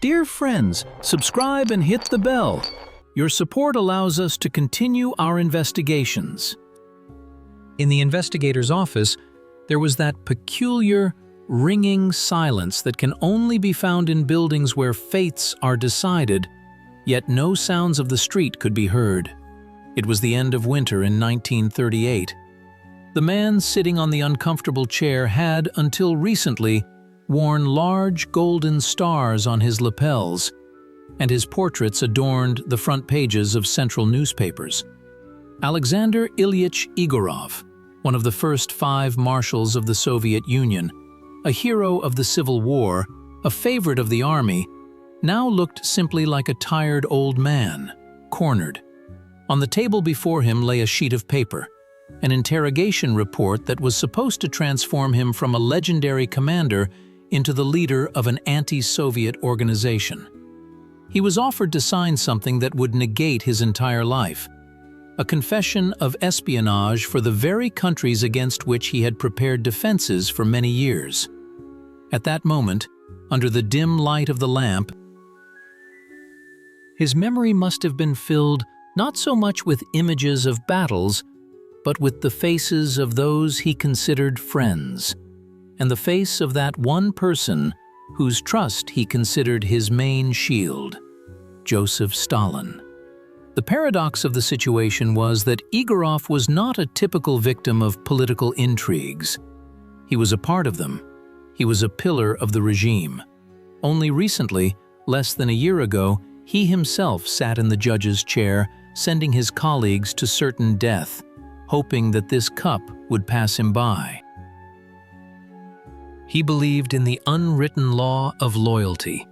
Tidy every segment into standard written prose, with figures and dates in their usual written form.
Dear friends, subscribe and hit the bell. Your support allows us to continue our investigations. In the investigator's office, there was that peculiar, ringing silence that can only be found in buildings where fates are decided, yet no sounds of the street could be heard. It was the end of winter in 1938. The man sitting on the uncomfortable chair had, until recently, worn large golden stars on his lapels, and his portraits adorned the front pages of central newspapers. Alexander Ilyich Yegorov, one of the first 5 marshals of the Soviet Union, a hero of the Civil War, a favorite of the army, now looked simply like a tired old man, cornered. On the table before him lay a sheet of paper, an interrogation report that was supposed to transform him from a legendary commander into the leader of an anti-Soviet organization. He was offered to sign something that would negate his entire life, a confession of espionage for the very countries against which he had prepared defenses for many years. At that moment, under the dim light of the lamp, his memory must have been filled not so much with images of battles, but with the faces of those he considered friends, and the face of that one person whose trust he considered his main shield, Joseph Stalin. The paradox of the situation was that Yegorov was not a typical victim of political intrigues. He was a part of them. He was a pillar of the regime. Only recently, less than a year ago, he himself sat in the judge's chair, sending his colleagues to certain death, hoping that this cup would pass him by. He believed in the unwritten law of loyalty.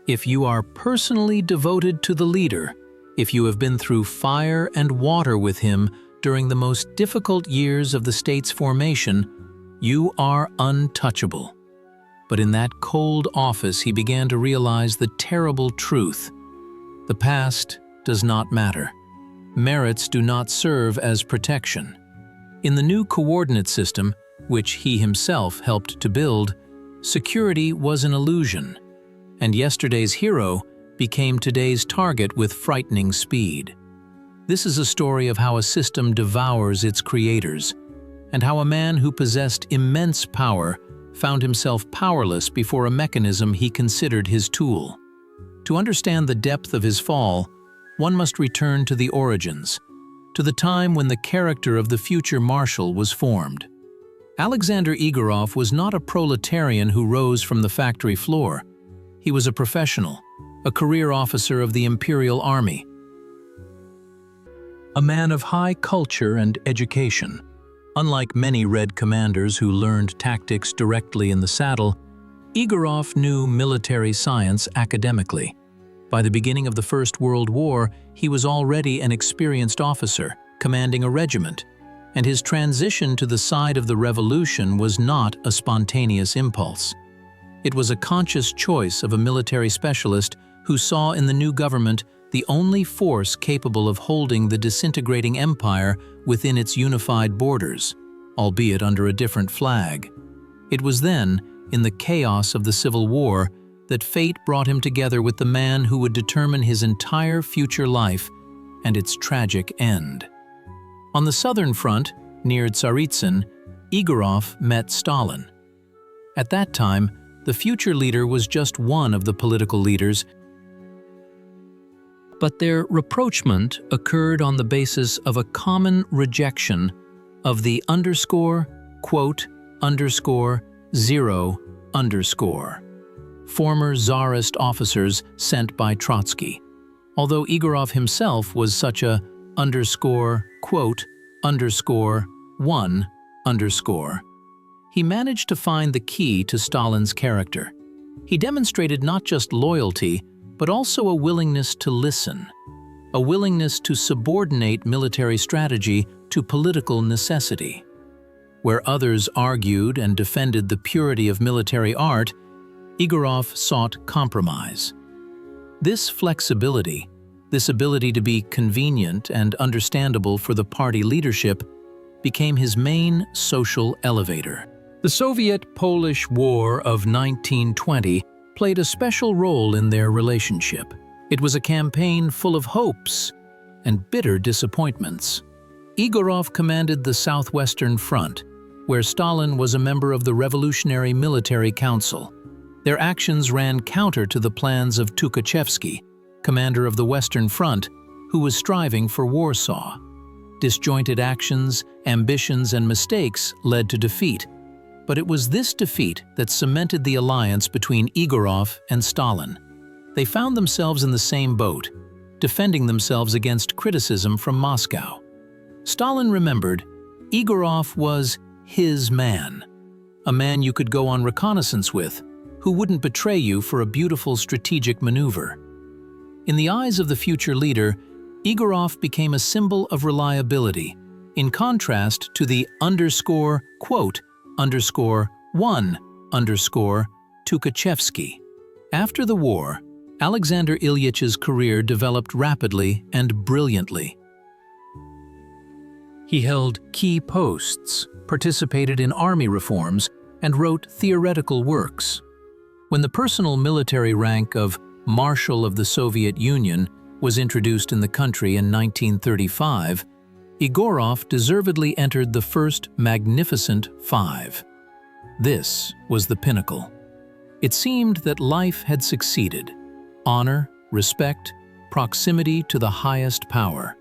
If you are personally devoted to the leader, if you have been through fire and water with him during the most difficult years of the state's formation, you are untouchable. But in that cold office, he began to realize the terrible truth. The past does not matter. Merits do not serve as protection. In the new coordinate system, which he himself helped to build, security was an illusion, and yesterday's hero became today's target with frightening speed. This is a story of how a system devours its creators, and how a man who possessed immense power found himself powerless before a mechanism he considered his tool. To understand the depth of his fall, one must return to the origins, to the time when the character of the future marshal was formed. Alexander Yegorov was not a proletarian who rose from the factory floor. He was a professional, a career officer of the Imperial Army, a man of high culture and education. Unlike many Red commanders who learned tactics directly in the saddle, Yegorov knew military science academically. By the beginning of the First World War, he was already an experienced officer, commanding a regiment, and his transition to the side of the revolution was not a spontaneous impulse. It was a conscious choice of a military specialist who saw in the new government the only force capable of holding the disintegrating empire within its unified borders, albeit under a different flag. It was then, in the chaos of the Civil War, that fate brought him together with the man who would determine his entire future life and its tragic end. On the southern front, near Tsarist, Yegorov met Stalin. At that time, the future leader was just one of the political leaders, but their rapprochement occurred on the basis of a common rejection of the __0_ former Tsarist officers sent by Trotsky. Although Yegorov himself was such a __1_, he managed to find the key to Stalin's character. He demonstrated not just loyalty, but also a willingness to listen, a willingness to subordinate military strategy to political necessity. Where others argued and defended the purity of military art, Yegorov sought compromise. This flexibility, this ability to be convenient and understandable for the party leadership, became his main social elevator. The Soviet-Polish War of 1920 played a special role in their relationship. It was a campaign full of hopes and bitter disappointments. Yegorov commanded the Southwestern Front, where Stalin was a member of the Revolutionary Military Council. Their actions ran counter to the plans of Tukhachevsky, commander of the Western Front, who was striving for Warsaw. Disjointed actions, ambitions, and mistakes led to defeat. But it was this defeat that cemented the alliance between Yegorov and Stalin. They found themselves in the same boat, defending themselves against criticism from Moscow. Stalin remembered Yegorov was his man, a man you could go on reconnaissance with, who wouldn't betray you for a beautiful strategic maneuver. In the eyes of the future leader, Yegorov became a symbol of reliability, in contrast to the __1_ Tukhachevsky. After the war, Alexander Ilyich's career developed rapidly and brilliantly. He held key posts, participated in army reforms, and wrote theoretical works. When the personal military rank of Marshal of the Soviet Union was introduced in the country in 1935, Yegorov deservedly entered the first Magnificent Five. This was the pinnacle. It seemed that life had succeeded: honor, respect, proximity to the highest power.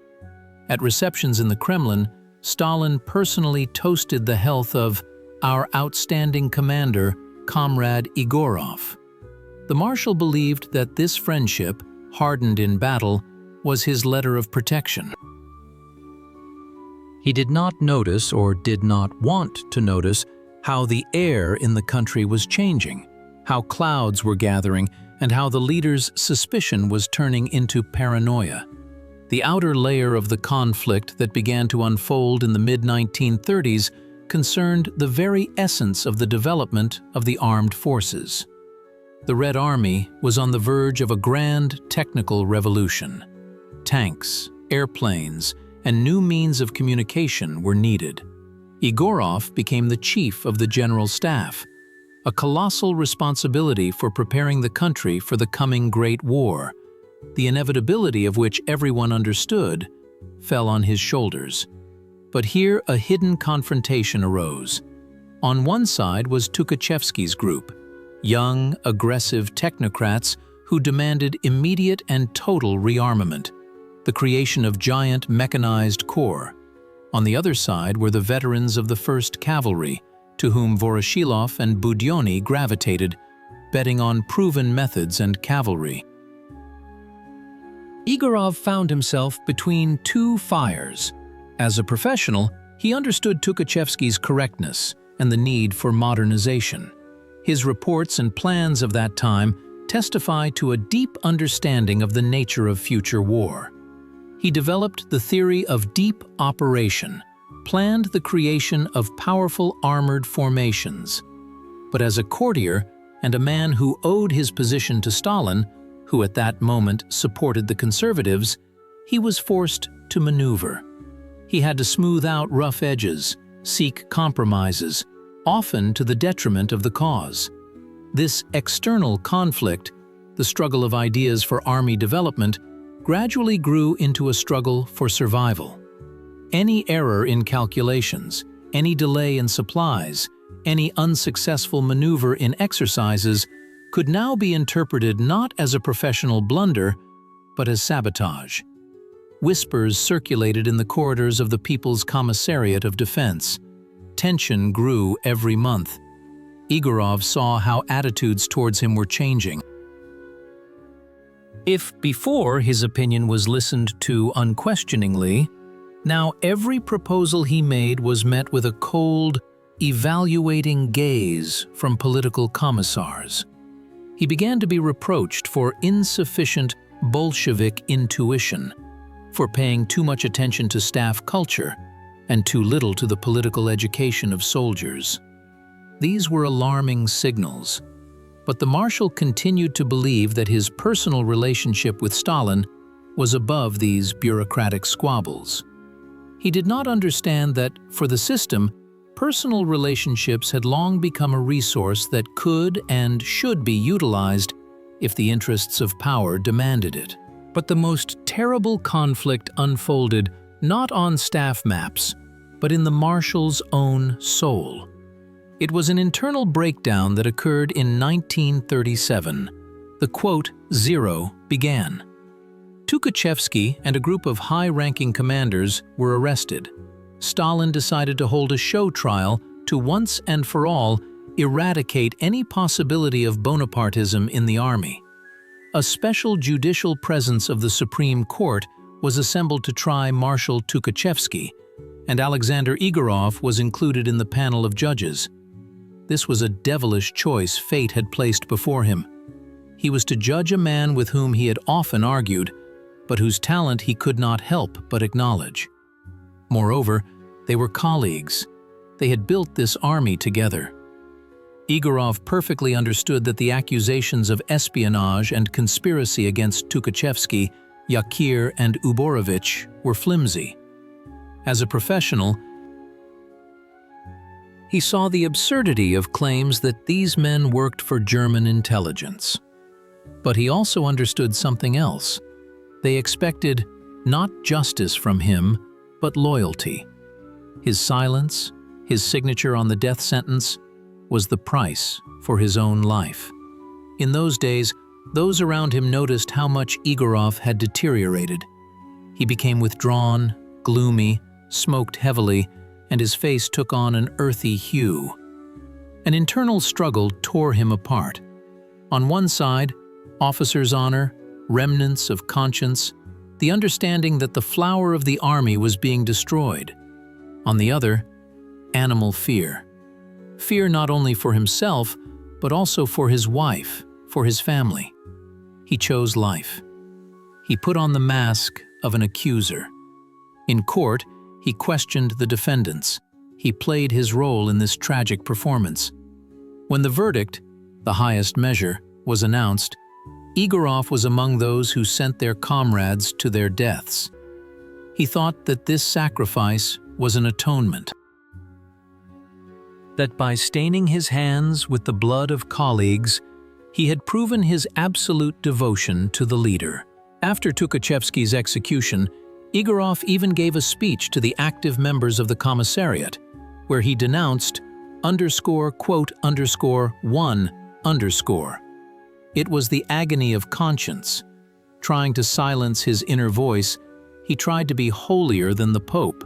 At receptions in the Kremlin, Stalin personally toasted the health of our outstanding commander, Comrade Yegorov. The Marshal believed that this friendship, hardened in battle, was his letter of protection. He did not notice, or did not want to notice, how the air in the country was changing, how clouds were gathering, and how the leader's suspicion was turning into paranoia. The outer layer of the conflict that began to unfold in the mid-1930s concerned the very essence of the development of the armed forces. The Red Army was on the verge of a grand technical revolution. Tanks, airplanes, and new means of communication were needed. Yegorov became the chief of the General Staff, a colossal responsibility for preparing the country for the coming Great War, the inevitability of which everyone understood, fell on his shoulders. But here a hidden confrontation arose. On one side was Tukhachevsky's group, young, aggressive technocrats who demanded immediate and total rearmament, the creation of giant mechanized corps. On the other side were the veterans of the 1st Cavalry, to whom Voroshilov and Budyonny gravitated, betting on proven methods and cavalry. Yegorov found himself between two fires. As a professional, he understood Tukhachevsky's correctness and the need for modernization. His reports and plans of that time testify to a deep understanding of the nature of future war. He developed the theory of deep operation, planned the creation of powerful armored formations. But as a courtier and a man who owed his position to Stalin, who at that moment supported the conservatives, he was forced to maneuver. He had to smooth out rough edges, seek compromises, often to the detriment of the cause. This external conflict, the struggle of ideas for army development, gradually grew into a struggle for survival. Any error in calculations, any delay in supplies, any unsuccessful maneuver in exercises could now be interpreted not as a professional blunder, but as sabotage. Whispers circulated in the corridors of the People's Commissariat of Defense. Tension grew every month. Yegorov saw how attitudes towards him were changing. If before his opinion was listened to unquestioningly, now every proposal he made was met with a cold, evaluating gaze from political commissars. He began to be reproached for insufficient Bolshevik intuition, for paying too much attention to staff culture and too little to the political education of soldiers. These were alarming signals, but the Marshal continued to believe that his personal relationship with Stalin was above these bureaucratic squabbles. He did not understand that, for the system, personal relationships had long become a resource that could and should be utilized if the interests of power demanded it. But the most terrible conflict unfolded not on staff maps, but in the Marshal's own soul. It was an internal breakdown that occurred in 1937. The quote, "zero" began. Tukhachevsky and a group of high-ranking commanders were arrested. Stalin decided to hold a show trial to once and for all eradicate any possibility of Bonapartism in the army. A special judicial presence of the Supreme Court was assembled to try Marshal Tukhachevsky, and Alexander Yegorov was included in the panel of judges. This was a devilish choice fate had placed before him. He was to judge a man with whom he had often argued, but whose talent he could not help but acknowledge. Moreover, they were colleagues. They had built this army together. Yegorov perfectly understood that the accusations of espionage and conspiracy against Tukhachevsky, Yakir, and Uborovich were flimsy. As a professional, he saw the absurdity of claims that these men worked for German intelligence. But he also understood something else. They expected not justice from him, but loyalty. His silence, his signature on the death sentence, was the price for his own life. In those days, those around him noticed how much Yegorov had deteriorated. He became withdrawn, gloomy, smoked heavily, and his face took on an earthy hue. An internal struggle tore him apart. On one side, officer's honor, remnants of conscience, the understanding that the flower of the army was being destroyed. On the other, animal fear. Fear not only for himself, but also for his wife, for his family. He chose life. He put on the mask of an accuser. In court, he questioned the defendants. He played his role in this tragic performance. When the verdict, the highest measure, was announced, Yegorov was among those who sent their comrades to their deaths. He thought that this sacrifice was an atonement. That by staining his hands with the blood of colleagues, he had proven his absolute devotion to the leader. After Tukhachevsky's execution, Yegorov even gave a speech to the active members of the commissariat, where he denounced __1_. It was the agony of conscience. Trying to silence his inner voice, he tried to be holier than the Pope,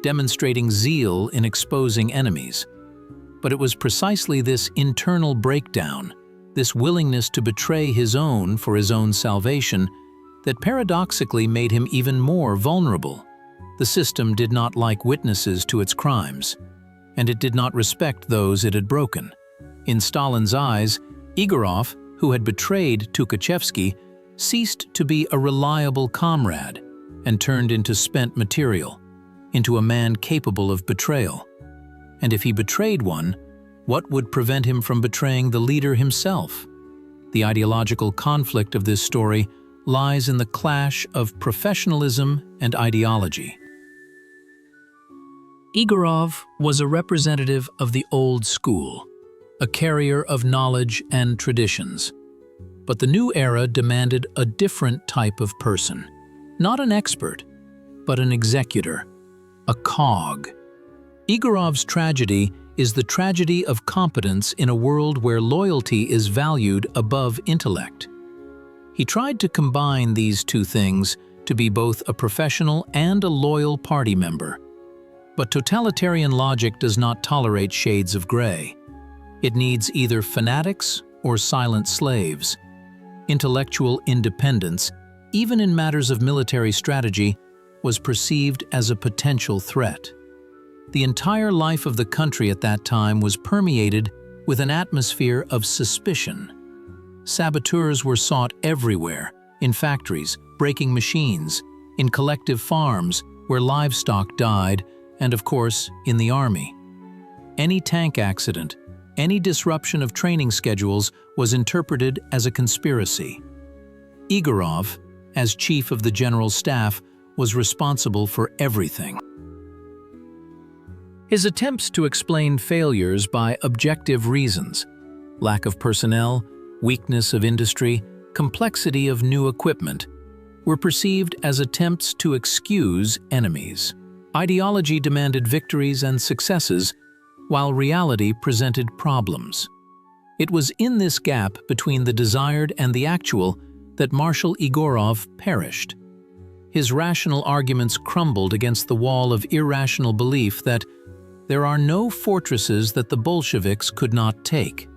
demonstrating zeal in exposing enemies. But it was precisely this internal breakdown, this willingness to betray his own for his own salvation, that paradoxically made him even more vulnerable. The system did not like witnesses to its crimes, and it did not respect those it had broken. In Stalin's eyes, Yegorov, who had betrayed Tukhachevsky, ceased to be a reliable comrade and turned into spent material, into a man capable of betrayal. And if he betrayed one, what would prevent him from betraying the leader himself? The ideological conflict of this story lies in the clash of professionalism and ideology. Yegorov was a representative of the old school, a carrier of knowledge and traditions. But the new era demanded a different type of person, not an expert, but an executor, a cog. Yegorov's tragedy is the tragedy of competence in a world where loyalty is valued above intellect. He tried to combine these two things to be both a professional and a loyal party member. But totalitarian logic does not tolerate shades of gray. It needs either fanatics or silent slaves. Intellectual independence, even in matters of military strategy, was perceived as a potential threat. The entire life of the country at that time was permeated with an atmosphere of suspicion. Saboteurs were sought everywhere, in factories, breaking machines, in collective farms where livestock died, and of course, in the army. Any tank accident, any disruption of training schedules was interpreted as a conspiracy. Yegorov, as chief of the general staff, was responsible for everything. His attempts to explain failures by objective reasons, lack of personnel, weakness of industry, complexity of new equipment, were perceived as attempts to excuse enemies. Ideology demanded victories and successes, while reality presented problems. It was in this gap between the desired and the actual that Marshal Yegorov perished. His rational arguments crumbled against the wall of irrational belief that there are no fortresses that the Bolsheviks could not take.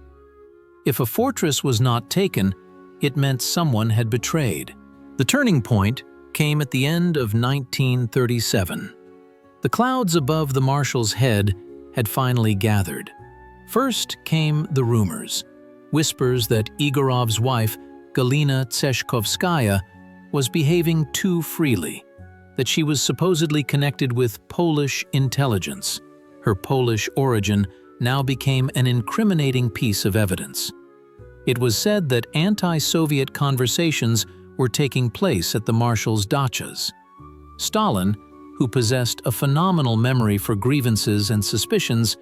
If a fortress was not taken, it meant someone had betrayed. The turning point came at the end of 1937. The clouds above the Marshal's head had finally gathered. First came the rumors, whispers that Yegorov's wife, Galina Tseshkovskaya, was behaving too freely, that she was supposedly connected with Polish intelligence. Her Polish origin now became an incriminating piece of evidence. It was said that anti-Soviet conversations were taking place at the Marshals' dachas. Stalin, who possessed a phenomenal memory for grievances and suspicions,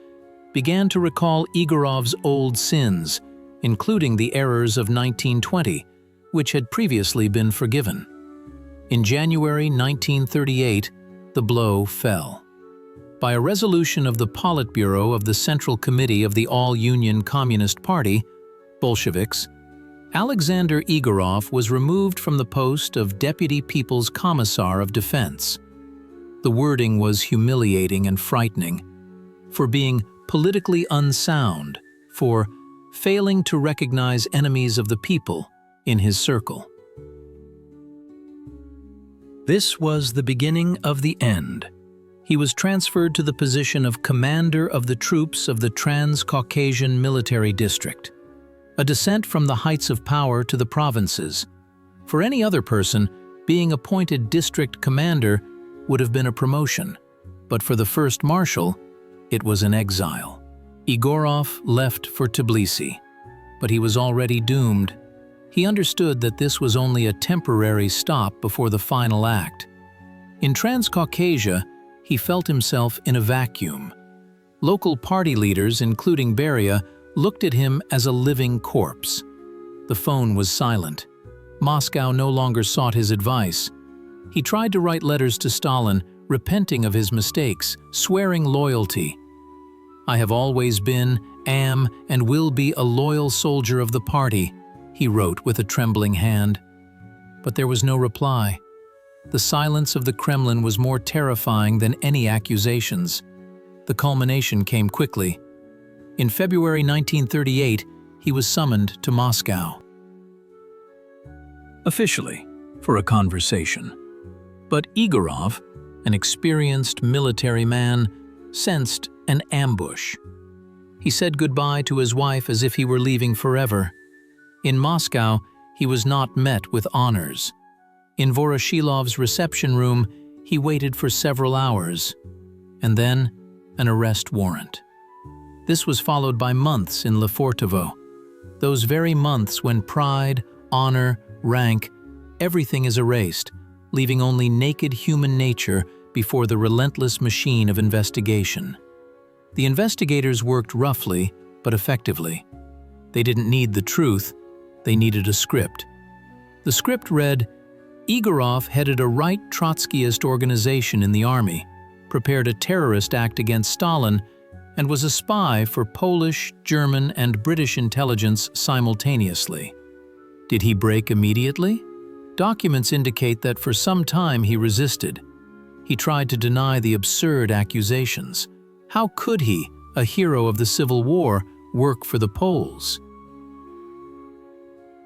began to recall Yegorov's old sins, including the errors of 1920, which had previously been forgiven. In January 1938, the blow fell. By a resolution of the Politburo of the Central Committee of the All-Union Communist Party, Bolsheviks, Alexander Yegorov was removed from the post of Deputy People's Commissar of Defense. The wording was humiliating and frightening, for being politically unsound, for failing to recognize enemies of the people in his circle. This was the beginning of the end. He was transferred to the position of commander of the troops of the Transcaucasian Military District, a descent from the heights of power to the provinces. For any other person, being appointed district commander would have been a promotion, but for the first marshal, it was an exile. Yegorov left for Tbilisi, but he was already doomed. He understood that this was only a temporary stop before the final act. In Transcaucasia, he felt himself in a vacuum. Local party leaders, including Beria, looked at him as a living corpse. The phone was silent. Moscow no longer sought his advice. He tried to write letters to Stalin, repenting of his mistakes, swearing loyalty. "I have always been, am, and will be a loyal soldier of the party," he wrote with a trembling hand. But there was no reply. The silence of the Kremlin was more terrifying than any accusations. The culmination came quickly. In February 1938, he was summoned to Moscow. Officially, for a conversation. But Yegorov, an experienced military man, sensed an ambush. He said goodbye to his wife as if he were leaving forever. In Moscow, he was not met with honors. In Voroshilov's reception room, he waited for several hours, and then an arrest warrant. This was followed by months in Lefortovo, those very months when pride, honor, rank, everything is erased, leaving only naked human nature before the relentless machine of investigation. The investigators worked roughly, but effectively. They didn't need the truth, they needed a script. The script read, Yegorov headed a right Trotskyist organization in the army, prepared a terrorist act against Stalin, and was a spy for Polish, German, and British intelligence simultaneously. Did he break immediately? Documents indicate that for some time he resisted. He tried to deny the absurd accusations. How could he, a hero of the Civil War, work for the Poles?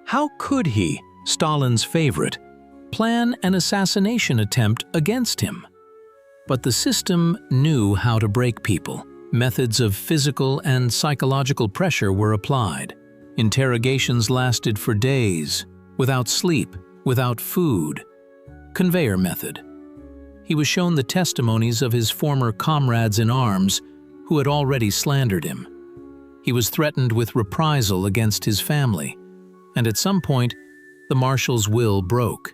How could he, Stalin's favorite, plan an assassination attempt against him? But the system knew how to break people. Methods of physical and psychological pressure were applied. Interrogations lasted for days, without sleep, without food. Conveyor method. He was shown the testimonies of his former comrades in arms who had already slandered him. He was threatened with reprisal against his family, and at some point, the Marshal's will broke.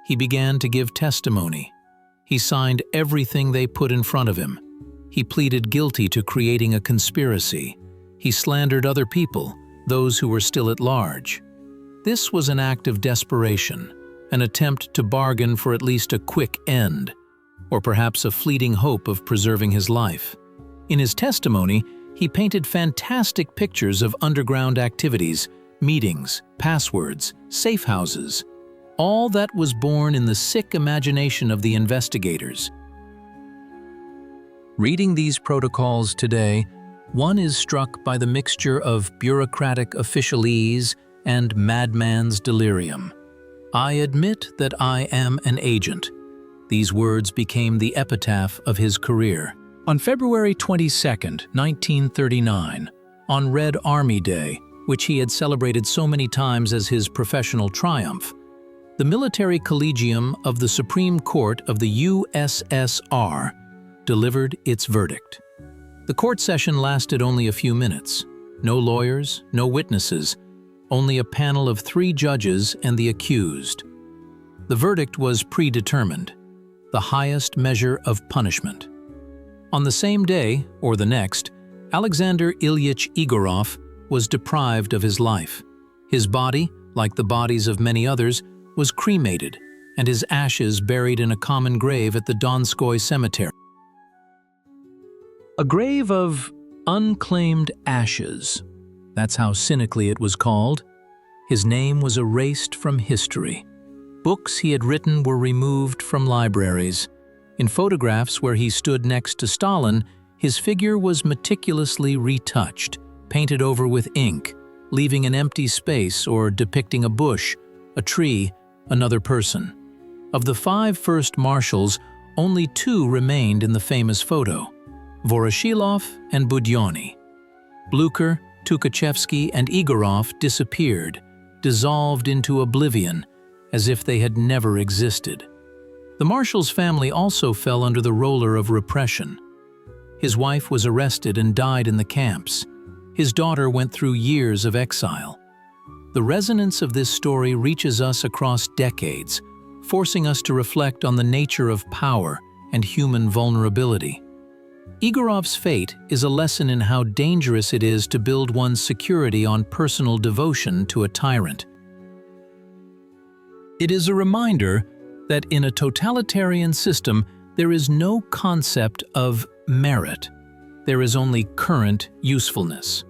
He began to give testimony. He signed everything they put in front of him. He pleaded guilty to creating a conspiracy. He slandered other people, those who were still at large. This was an act of desperation, an attempt to bargain for at least a quick end, or perhaps a fleeting hope of preserving his life. In his testimony, he painted fantastic pictures of underground activities, meetings, passwords, safe houses. All that was born in the sick imagination of the investigators. Reading these protocols today, one is struck by the mixture of bureaucratic officialese and madman's delirium. "I admit that I am an agent." These words became the epitaph of his career. On February 22, 1939, on Red Army Day, which he had celebrated so many times as his professional triumph, the Military Collegium of the Supreme Court of the USSR delivered its verdict. The court session lasted only a few minutes. No lawyers, no witnesses, only a panel of 3 judges and the accused. The verdict was predetermined, the highest measure of punishment. On the same day, or the next, Alexander Ilyich Yegorov was deprived of his life. His body, like the bodies of many others, was cremated, and his ashes buried in a common grave at the Donskoy Cemetery. A grave of unclaimed ashes. That's how cynically it was called. His name was erased from history. Books he had written were removed from libraries. In photographs where he stood next to Stalin, his figure was meticulously retouched, painted over with ink, leaving an empty space or depicting a bush, a tree, another person. Of the 5 first marshals, only 2 remained in the famous photo: Voroshilov and Budyonny. Blucher, Tukhachevsky, and Yegorov disappeared, dissolved into oblivion, as if they had never existed. The Marshals' family also fell under the roller of repression. His wife was arrested and died in the camps. His daughter went through years of exile. The resonance of this story reaches us across decades, forcing us to reflect on the nature of power and human vulnerability. Yegorov's fate is a lesson in how dangerous it is to build one's security on personal devotion to a tyrant. It is a reminder that in a totalitarian system, there is no concept of merit. There is only current usefulness.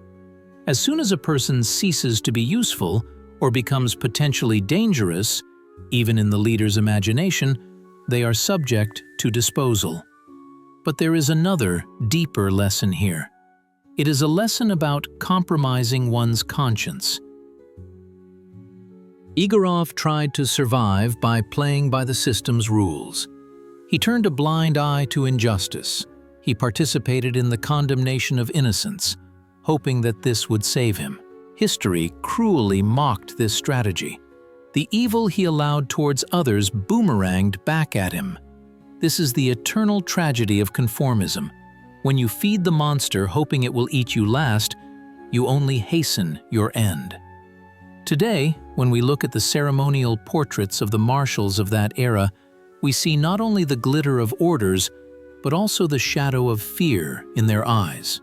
As soon as a person ceases to be useful or becomes potentially dangerous, even in the leader's imagination, they are subject to disposal. But there is another, deeper lesson here. It is a lesson about compromising one's conscience. Yegorov tried to survive by playing by the system's rules. He turned a blind eye to injustice. He participated in the condemnation of innocents, hoping that this would save him. History cruelly mocked this strategy. The evil he allowed towards others boomeranged back at him. This is the eternal tragedy of conformism. When you feed the monster hoping it will eat you last, you only hasten your end. Today, when we look at the ceremonial portraits of the marshals of that era, we see not only the glitter of orders, but also the shadow of fear in their eyes.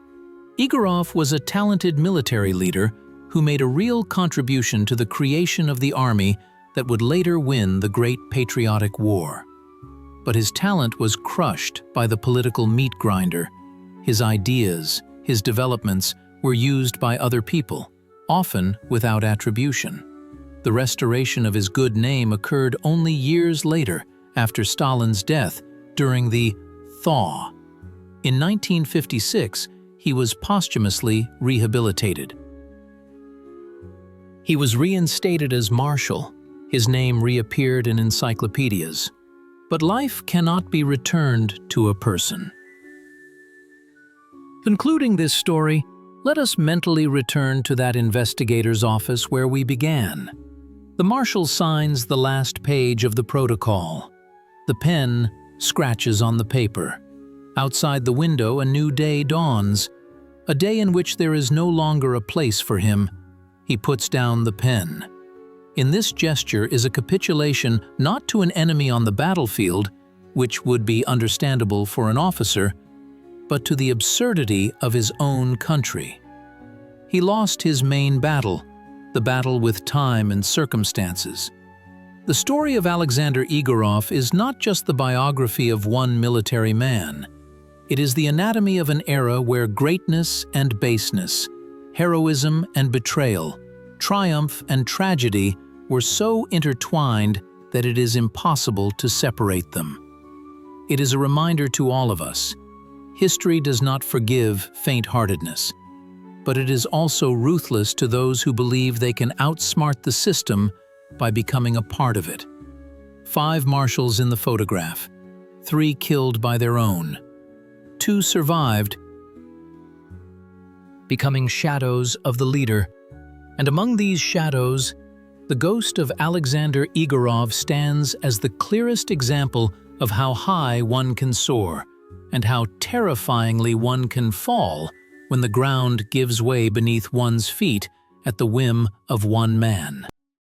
Yegorov was a talented military leader who made a real contribution to the creation of the army that would later win the Great Patriotic War. But his talent was crushed by the political meat grinder. His ideas, his developments were used by other people, often without attribution. The restoration of his good name occurred only years later, after Stalin's death, during the thaw. In 1956, he was posthumously rehabilitated. He was reinstated as Marshal. His name reappeared in encyclopedias. But life cannot be returned to a person. Concluding this story, let us mentally return to that investigator's office where we began. The Marshal signs the last page of the protocol. The pen scratches on the paper. Outside the window, a new day dawns, a day in which there is no longer a place for him. He puts down the pen. In this gesture is a capitulation not to an enemy on the battlefield, which would be understandable for an officer, but to the absurdity of his own country. He lost his main battle, the battle with time and circumstances. The story of Alexander Yegorov is not just the biography of one military man. It is the anatomy of an era where greatness and baseness, heroism and betrayal, triumph and tragedy were so intertwined that it is impossible to separate them. It is a reminder to all of us. History does not forgive faint-heartedness, but it is also ruthless to those who believe they can outsmart the system by becoming a part of it. 5 marshals in the photograph, 3 killed by their own. 2 survived, becoming shadows of the leader. And among these shadows, the ghost of Alexander Yegorov stands as the clearest example of how high one can soar and how terrifyingly one can fall when the ground gives way beneath one's feet at the whim of one man.